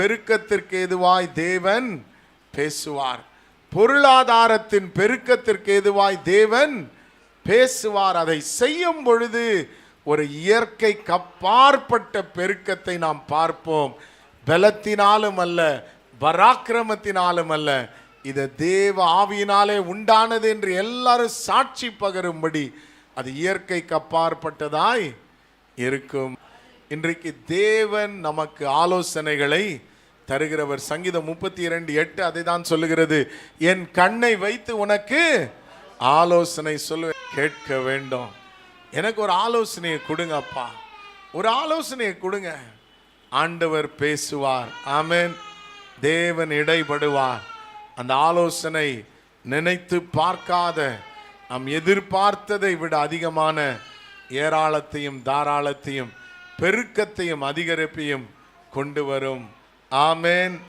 பெருக்கத்திற்கு எதுவாய் தேவன் பேசுவார். பொருளாதாரத்தின் பெருக்கத்திற்கு எதுவாய் தேவன் பேசுவார். அதை செய்யும் பொழுது ஒரு இயற்கை அப்பாற்பட்ட பெருக்கத்தை நாம் பார்ப்போம். பலத்தினாலும் அல்ல, பராக்கிரமத்தினாலும் அல்ல, இது தேவ ஆவியினாலே உண்டானது என்று எல்லாரும் சாட்சி பகரும்படி அது இயற்கைக்கு அப்பாற்பட்டதாய் இருக்கும். இன்றைக்கு தேவன் நமக்கு ஆலோசனைகளை தருகிறவர். சங்கீதம் 32:8 அதை தான் சொல்லுகிறது. என் கண்ணை வைத்து உனக்கு ஆலோசனை சொல்ல கேட்க வேண்டும். எனக்கு ஒரு ஆலோசனையை கொடுங்கப்பா, ஒரு ஆலோசனையை கொடுங்க. ஆண்டவர் பேசுவார். ஆமென். தேவன் இடைபடுவார். அந்த ஆலோசனை நினைத்து பார்க்காத, நாம் எதிர்பார்த்ததை விட அதிகமான ஏராளத்தையும் தாராளத்தையும் பெருக்கத்தையும் அதிகரிப்பையும் கொண்டு வரும். ஆமென்.